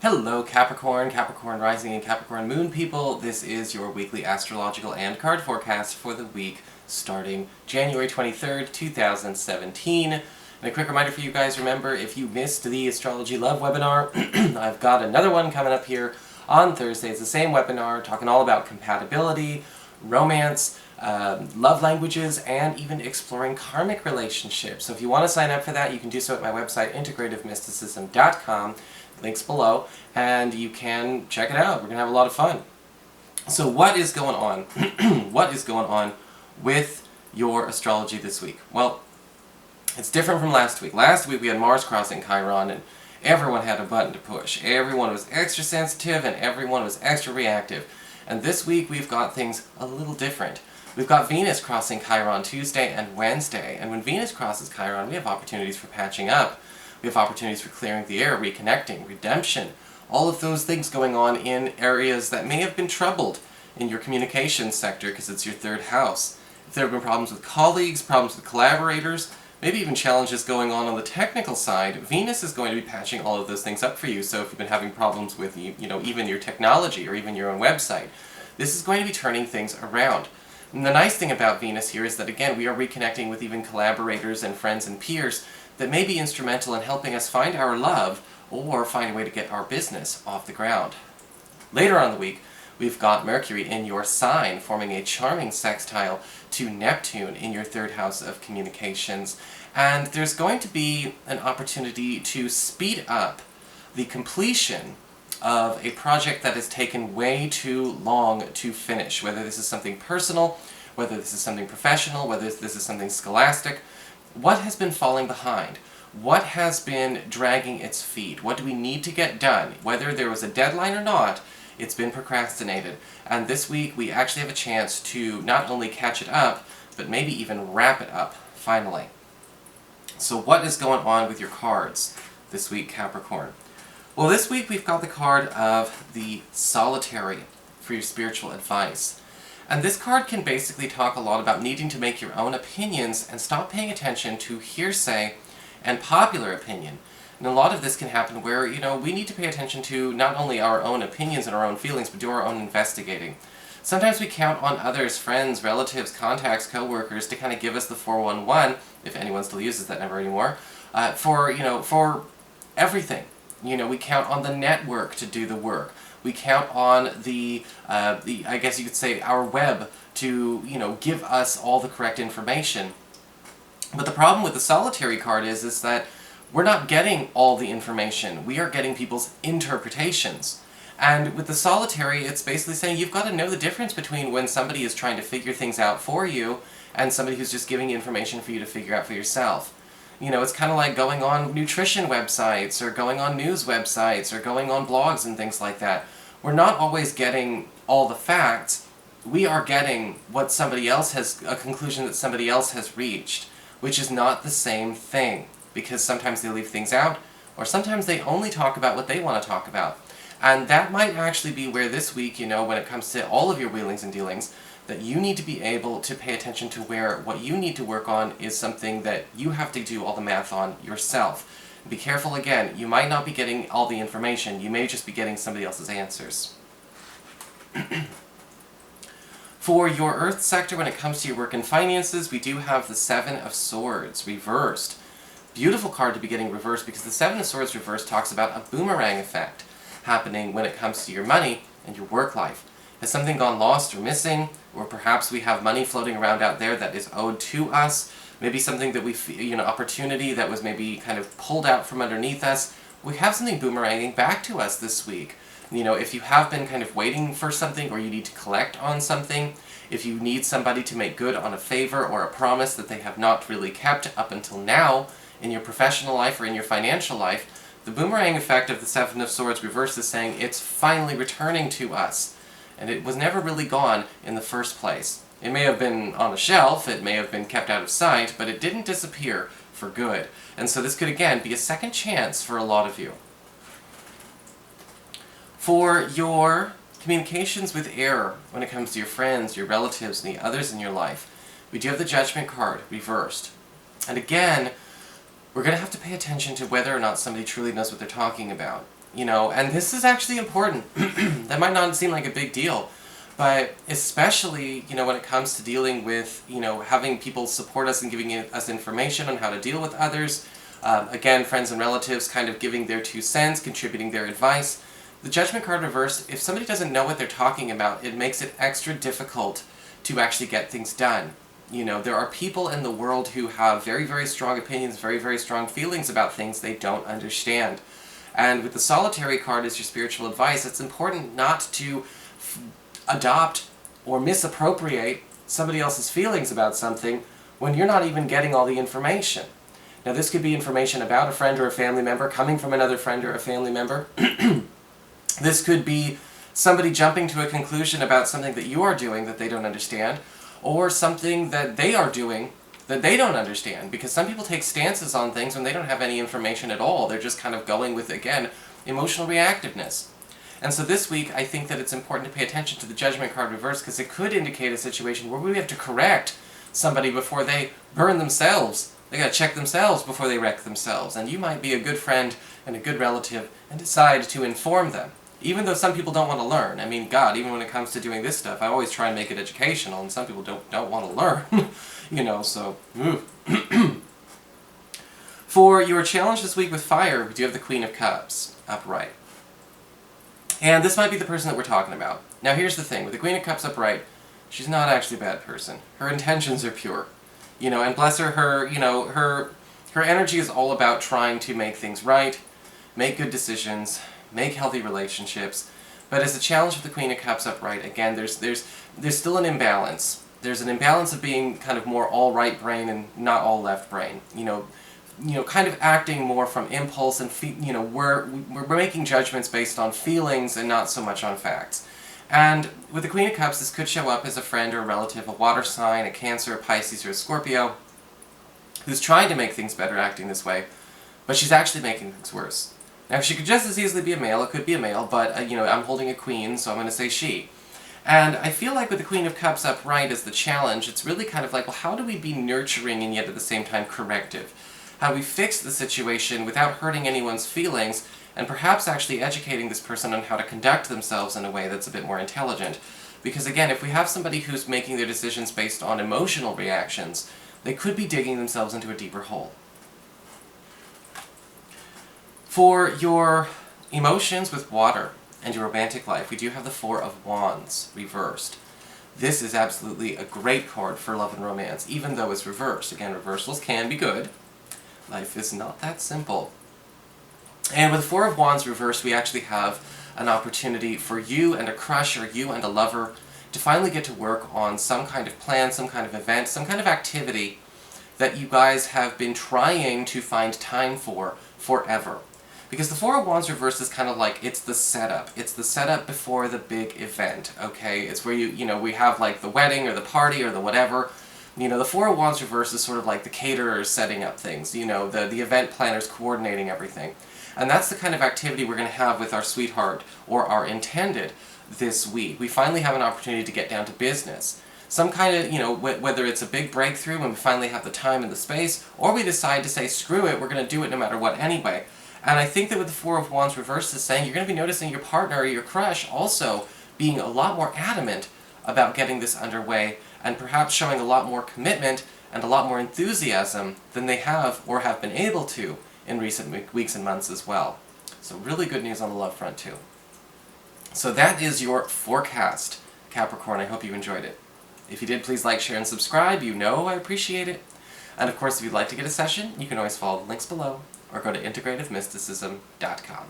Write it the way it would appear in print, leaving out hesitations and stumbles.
Hello Capricorn, Capricorn Rising and Capricorn Moon people. This is your weekly astrological and card forecast for the week starting January 23rd, 2017. And a quick reminder for you guys, remember, if you missed the Astrology Love webinar, I've got another one coming up here on Thursday. It's the same webinar, talking all about compatibility, romance, love languages, and even exploring karmic relationships. So if you want to sign up for that, you can do so at my website, integrativemysticism.com. Links below, and you can check it out. We're going to have a lot of fun. So what is going on? What is going on with your astrology this week? Well, it's different from last week. Last week we had Mars crossing Chiron, and everyone had a button to push. Everyone was extra sensitive, and everyone was extra reactive. And this week we've got things a little different. We've got Venus crossing Chiron Tuesday and Wednesday, and when Venus crosses Chiron, we have opportunities for patching up. We have opportunities for clearing the air, reconnecting, redemption, all of those things going on in areas that may have been troubled in your communications sector because it's your third house. If there have been problems with colleagues, problems with collaborators, maybe even challenges going on the technical side, Venus is going to be patching all of those things up for you. So if you've been having problems with even your technology or even your own website, this is going to be turning things around. And the nice thing about Venus here is that, again, we are reconnecting with even collaborators and friends and peers that may be instrumental in helping us find our love or find a way to get our business off the ground. Later on in the week, we've got Mercury in your sign forming a charming sextile to Neptune in your third house of communications. And there's going to be an opportunity to speed up the completion of a project that has taken way too long to finish, whether this is something personal, whether this is something professional, whether this is something scholastic. What has been falling behind? What has been dragging its feet? What do we need to get done? Whether there was a deadline or not, it's been procrastinated. And this week we actually have a chance to not only catch it up, but maybe even wrap it up, finally. So what is going on with your cards this week, Capricorn? Well, this week we've got the card of the Solitary for your spiritual advice. And this card can basically talk a lot about needing to make your own opinions and stop paying attention to hearsay and popular opinion. And a lot of this can happen where, we need to pay attention to not only our own opinions and our own feelings, but do our own investigating. Sometimes we count on others, friends, relatives, contacts, co-workers to kind of give us the 411, if anyone still uses that number anymore, for everything. We count on the network to do the work. We count on I guess you could say, our web to, give us all the correct information. But the problem with the Solitary card is that we're not getting all the information. We are getting people's interpretations. And with the Solitary, it's basically saying you've got to know the difference between when somebody is trying to figure things out for you and somebody who's just giving you information for you to figure out for yourself. It's kind of like going on nutrition websites, or going on news websites, or going on blogs and things like that. We're not always getting all the facts. We are getting what somebody else has, a conclusion that somebody else has reached, which is not the same thing, because sometimes they leave things out, or sometimes they only talk about what they want to talk about. And that might actually be where this week, when it comes to all of your wheelings and dealings, that you need to be able to pay attention to where what you need to work on is something that you have to do all the math on yourself. Be careful again, you might not be getting all the information, you may just be getting somebody else's answers. For your Earth sector, when it comes to your work and finances, we do have the Seven of Swords reversed. Beautiful card to be getting reversed because the Seven of Swords reversed talks about a boomerang effect happening when it comes to your money and your work life. Has something gone lost or missing, or perhaps we have money floating around out there that is owed to us, maybe something that we, opportunity that was maybe kind of pulled out from underneath us. We have something boomeranging back to us this week. If you have been kind of waiting for something, or you need to collect on something, if you need somebody to make good on a favor or a promise that they have not really kept up until now in your professional life or in your financial life, the boomerang effect of the Seven of Swords reverse is saying it's finally returning to us. And it was never really gone in the first place. It may have been on a shelf, it may have been kept out of sight, but it didn't disappear for good. And so this could again be a second chance for a lot of you. For your communications with air, when it comes to your friends, your relatives, and the others in your life, we do have the Judgment card reversed. And again, we're going to have to pay attention to whether or not somebody truly knows what they're talking about. you know, and this is actually important. That might not seem like a big deal, but especially, you know, when it comes to dealing with, you know, having people support us and giving us information on how to deal with others. Again, friends and relatives kind of giving their 2 cents, contributing their advice. The Judgment card reversed, if somebody doesn't know what they're talking about, it makes it extra difficult to actually get things done. You know, there are people in the world who have very, very strong opinions, very, very strong feelings about things they don't understand. And with the Solitary card as your spiritual advice, it's important not to adopt or misappropriate somebody else's feelings about something when you're not even getting all the information. Now, this could be information about a friend or a family member coming from another friend or a family member. This could be somebody jumping to a conclusion about something that you are doing that they don't understand, or something that they are doing that they don't understand, because some people take stances on things when they don't have any information at all. They're just kind of going with, again, emotional reactiveness. And so this week, I think that it's important to pay attention to the Judgment card reverse, because it could indicate a situation where we have to correct somebody before they burn themselves. They gotta check themselves before they wreck themselves. And you might be a good friend and a good relative and decide to inform them. Even though some people don't want to learn. I mean, God, even when it comes to doing this stuff, I always try and make it educational, and some people don't want to learn. You know, so... For your challenge this week with fire, we do have the Queen of Cups upright. And this might be the person that we're talking about. Now here's the thing, with the Queen of Cups upright, she's not actually a bad person. Her intentions are pure. You know, and bless her, you know, her energy is all about trying to make things right, make good decisions, make healthy relationships. But as a challenge with the Queen of Cups upright, again, there's still an imbalance. There's an imbalance of being kind of more all right brain and not all left brain. You know, kind of acting more from impulse, and you know, we're making judgments based on feelings and not so much on facts. And with the Queen of Cups, this could show up as a friend or a relative, a water sign, a Cancer, a Pisces, or a Scorpio, who's trying to make things better acting this way, but she's actually making things worse. Now, she could just as easily be a male, it could be a male, but, you know, I'm holding a queen, so I'm going to say she. And I feel like with the Queen of Cups upright as the challenge, it's really kind of like, well, how do we be nurturing and yet at the same time corrective? How do we fix the situation without hurting anyone's feelings, and perhaps actually educating this person on how to conduct themselves in a way that's a bit more intelligent? Because again, if we have somebody who's making their decisions based on emotional reactions, they could be digging themselves into a deeper hole. For your emotions with water and your romantic life, we do have the Four of Wands reversed. This is absolutely a great card for love and romance, even though it's reversed. Again, reversals can be good. Life is not that simple. And with the Four of Wands reversed, we actually have an opportunity for you and a crush, or you and a lover, to finally get to work on some kind of plan, some kind of event, some kind of activity that you guys have been trying to find time for forever. Because the Four of Wands reversed is kind of like, it's the setup. It's the setup before the big event, okay? It's where you know, we have like the wedding or the party or the whatever. You know, the Four of Wands reversed is sort of like the caterers setting up things, you know, the event planners coordinating everything. And that's the kind of activity we're going to have with our sweetheart or our intended this week. We finally have an opportunity to get down to business. Some kind of, you know, whether it's a big breakthrough when we finally have the time and the space, or we decide to say, screw it, we're going to do it no matter what anyway. And I think that with the Four of Wands reversed is saying you're going to be noticing your partner or your crush also being a lot more adamant about getting this underway, and perhaps showing a lot more commitment and a lot more enthusiasm than they have or have been able to in recent weeks and months as well. So really good news on the love front too. So that is your forecast, Capricorn. I hope you enjoyed it. If you did, please like, share, and subscribe. You know I appreciate it. And of course, if you'd like to get a session, you can always follow the links below, or go to integrativemysticism.com.